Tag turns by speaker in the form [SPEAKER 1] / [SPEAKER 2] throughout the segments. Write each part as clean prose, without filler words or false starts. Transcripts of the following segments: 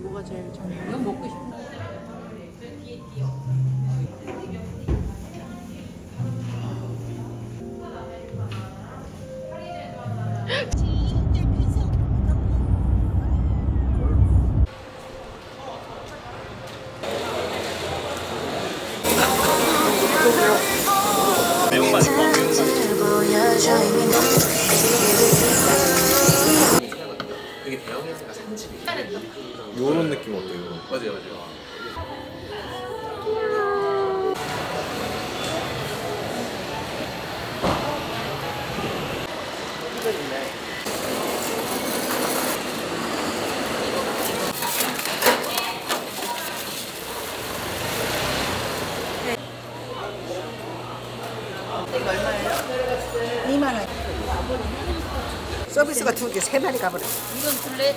[SPEAKER 1] 뭐가 제일 잘? 이건 먹고 싶어.
[SPEAKER 2] 되게 대형회사가 산집이
[SPEAKER 3] 요런 느낌 어때요?
[SPEAKER 2] 맞아요 맞아요.
[SPEAKER 1] 이거 얼마예요?
[SPEAKER 4] 2만 원. 서비스가 2개, 3마리 가버려.
[SPEAKER 1] 이건 둘레.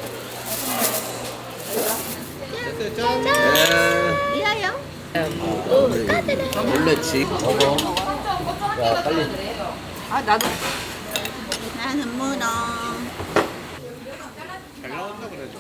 [SPEAKER 3] 이하요? 원래 집 먹어. 야 빨리.
[SPEAKER 1] 아 나도.
[SPEAKER 4] 나는 문어.
[SPEAKER 3] 잘 나온다 그래죠.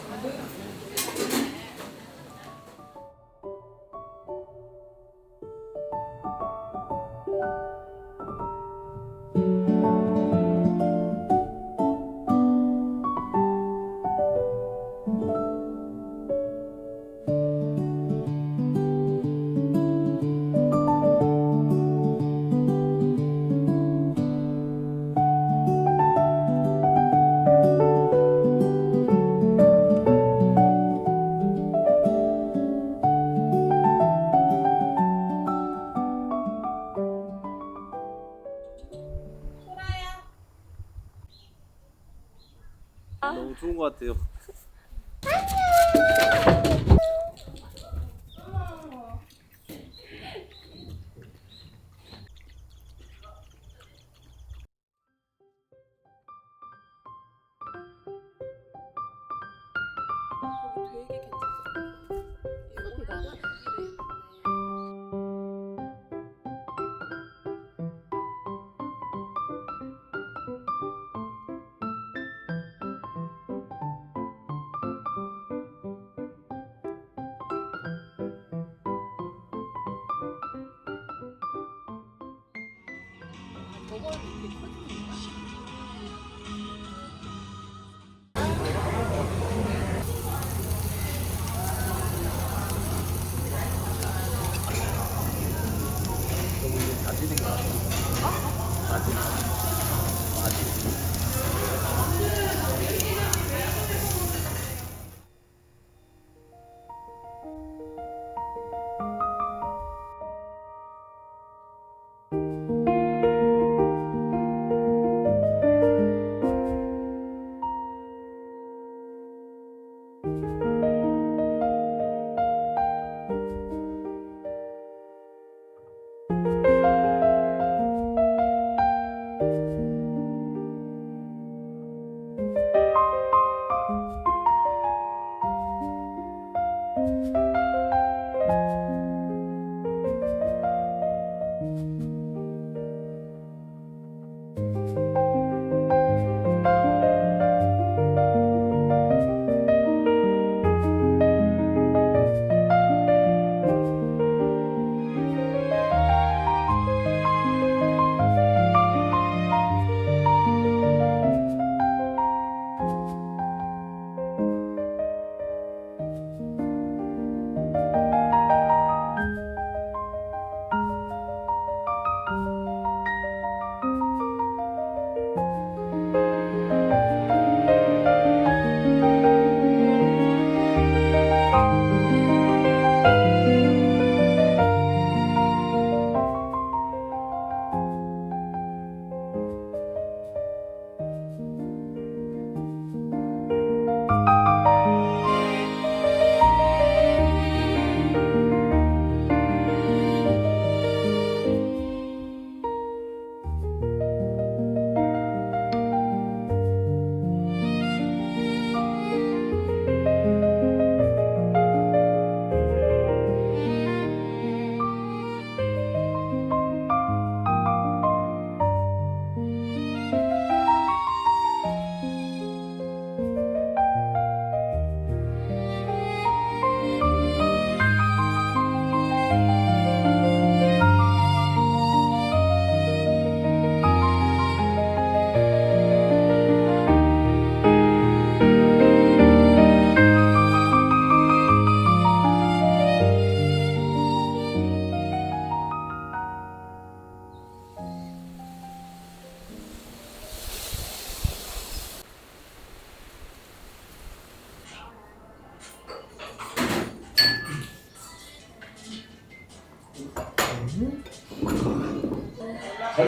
[SPEAKER 3] 너무 좋은 것 같아요.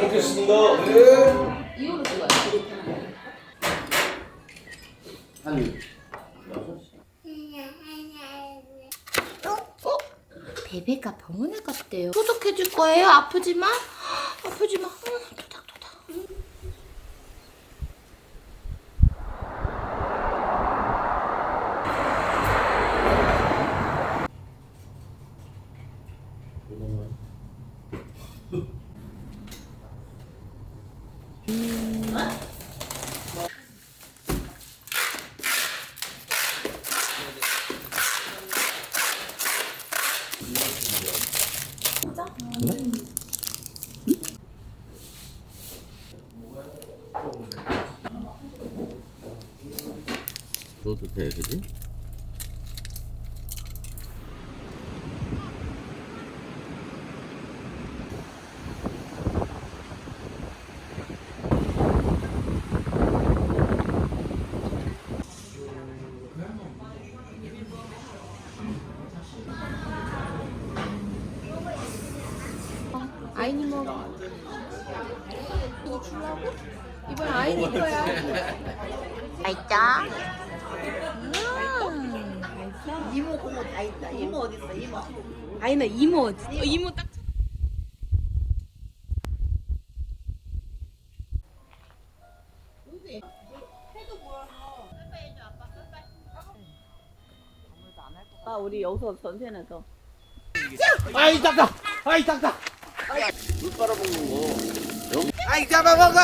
[SPEAKER 2] 먹겠습니다.
[SPEAKER 1] 이거로 찍어요.
[SPEAKER 2] 한
[SPEAKER 5] 베베가 병원에 갔대요. 소독해줄 거예요? 아프지 마? 아프지 마. 토닥토닥.
[SPEAKER 3] 줘도 돼, 그지?
[SPEAKER 5] 아이니 먹어. 이거 주려고? 이번 아이니 거야. 맛있다.
[SPEAKER 4] 이모 고모 다 있다. 이모 어디 있어? 이모.
[SPEAKER 5] 아이나 이모 어디? 이모 딱.
[SPEAKER 4] 아 우리 여기서 전세내서.
[SPEAKER 3] 아이, 작다! 아이, 작다! 물 빨아먹는 거. 여기. 아이, 잡아먹어!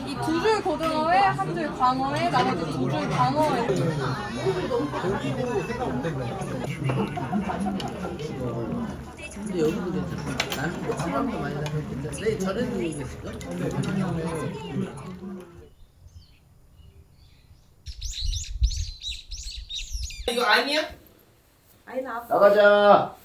[SPEAKER 6] 이 두 줄 고등어회, 한 줄 광어회, 나머지 두 줄 광어회.
[SPEAKER 1] 근데 여기도 괜찮아. 나는 뭐 사람도 많이 다녔는데 왜 저런 일이 있을까?
[SPEAKER 2] 이거 아니야?
[SPEAKER 3] 나가자!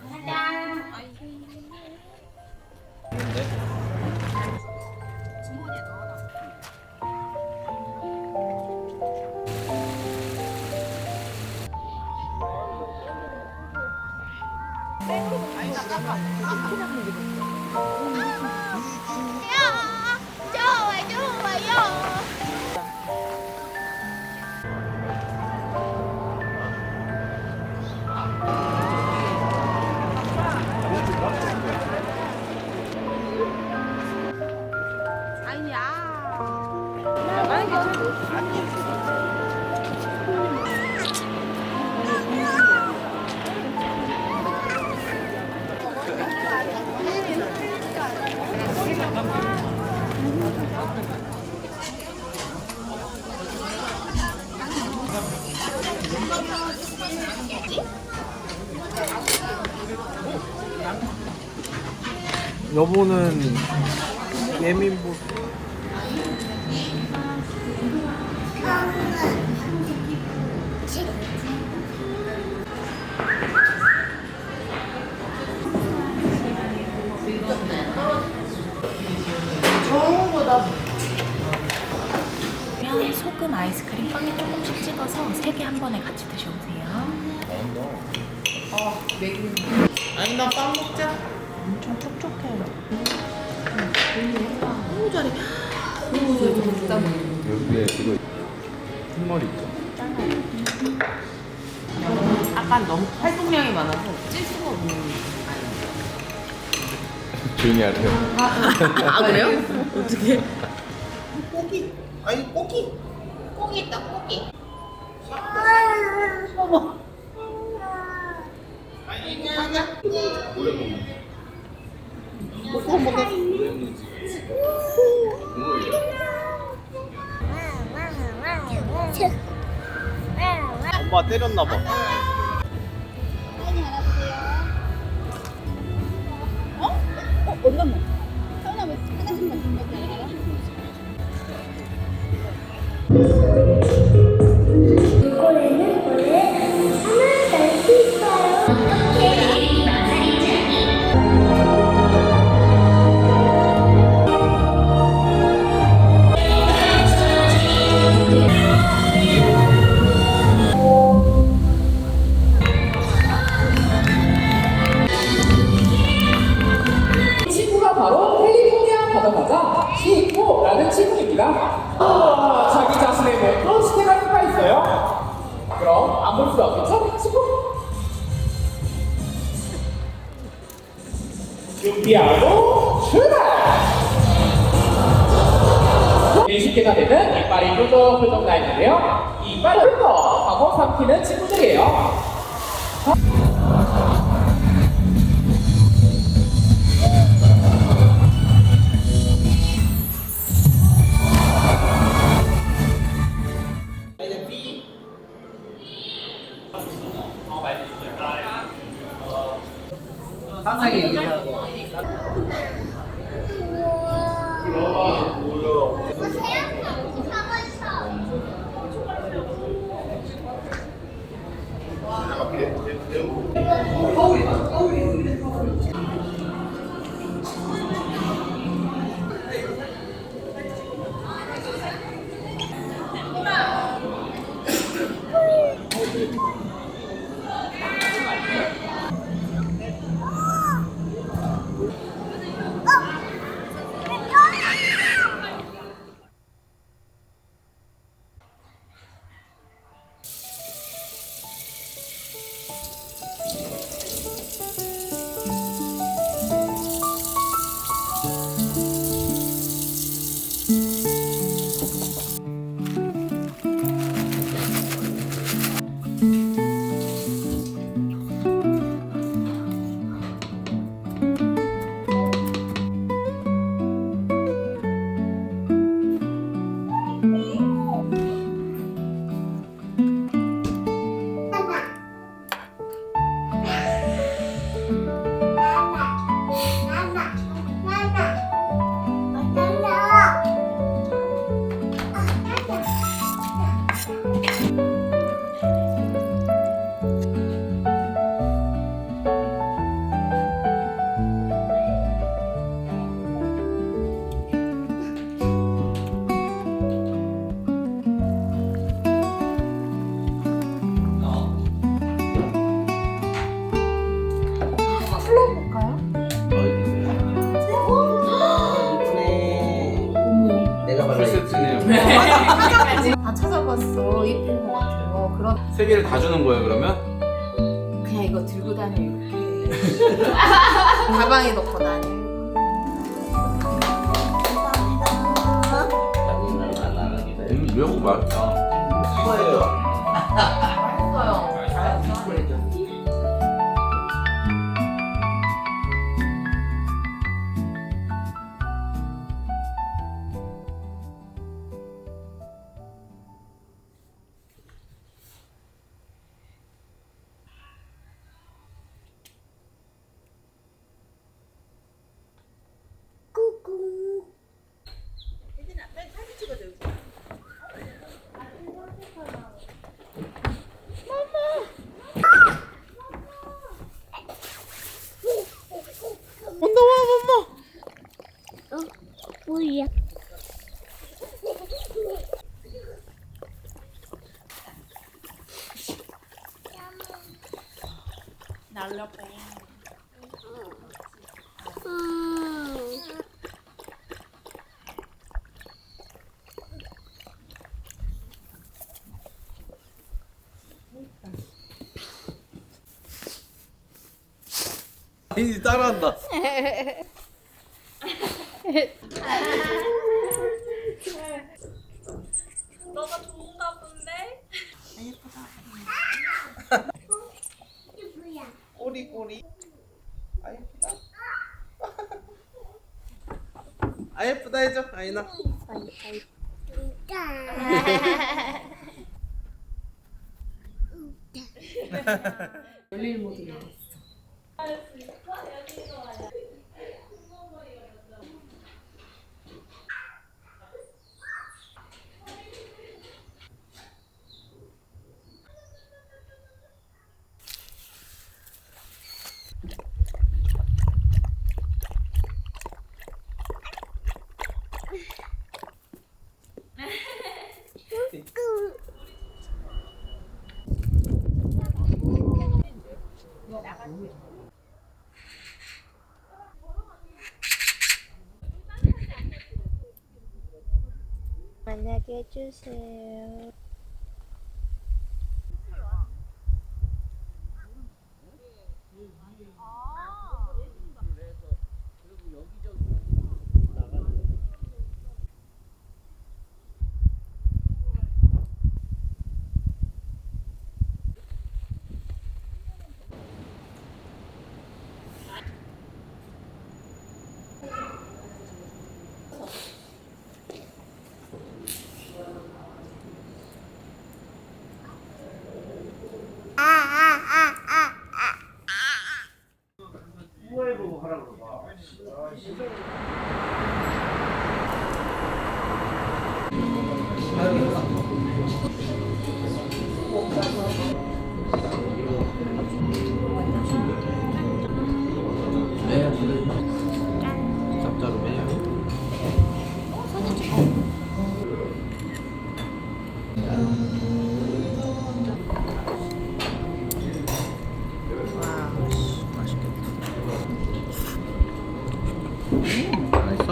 [SPEAKER 3] 여보는 예민부.
[SPEAKER 5] 소금 아이스크림 빵에 조금씩 찍어서 3개 한 번에 같이 드셔보세요.
[SPEAKER 1] 아니 나 빵 먹자.
[SPEAKER 5] 엄청 촉촉해요.
[SPEAKER 1] 너무 잘해.
[SPEAKER 3] 여기에 그거 흰머리 있죠?
[SPEAKER 1] 약간 너무 활동량이 많아서 찔 수가 없는.
[SPEAKER 3] 조용히 하래요.
[SPEAKER 1] 아 그래요? 어떻게?
[SPEAKER 2] 꼬기. 아니 꼬기.
[SPEAKER 5] 꼬기 있다 꼬기.
[SPEAKER 3] 엄마 때렸나 봐.
[SPEAKER 7] 친구가 바로 캘리포니아 바다가자 시이코라는 친구입니다. 자기 자신의 몸으로 스테갈 수가 있어요. 그럼 안 볼 수 없겠죠? 친구? 준비하고 출발! 20개가 되는 이빨이 뾰족뾰족 나 있는데요. 이빨을 더 하고 삼키는 친구들이에요.
[SPEAKER 1] 상상이 얘기하고. 내가 발라.
[SPEAKER 3] 풀세트네요.
[SPEAKER 5] 다 찾아봤어. 예쁜 거 같아요. 그럼
[SPEAKER 3] 세 개를 다 주는 거예요 그러면?
[SPEAKER 5] 그냥 이거 들고 다니고 이렇게 가방에 넣고 다니고.
[SPEAKER 3] 미역국 맛있다.
[SPEAKER 1] 이거예요.
[SPEAKER 5] 맛있어요.
[SPEAKER 8] 뭐야?
[SPEAKER 3] 아니 따라한다.
[SPEAKER 6] 너가 좋은가 본데?
[SPEAKER 2] 꼬리꼬리. 아 예쁘다. 아 예쁘다 해줘 아이나.
[SPEAKER 5] 열릴 모드 나왔어.
[SPEAKER 8] 만나게 해주세요.
[SPEAKER 1] 매야 짭짜로 매야. 맛있겠다. 맛있어?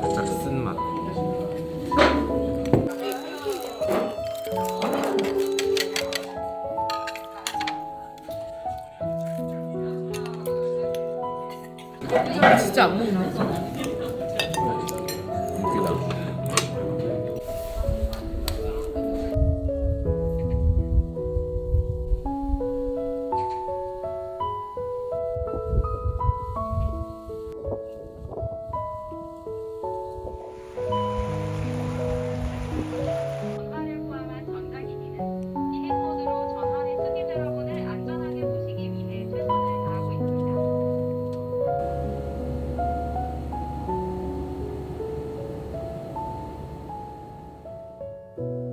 [SPEAKER 1] 살짝 쓴맛.
[SPEAKER 5] 진짜 안 먹네.
[SPEAKER 1] 웃기다.
[SPEAKER 8] 음.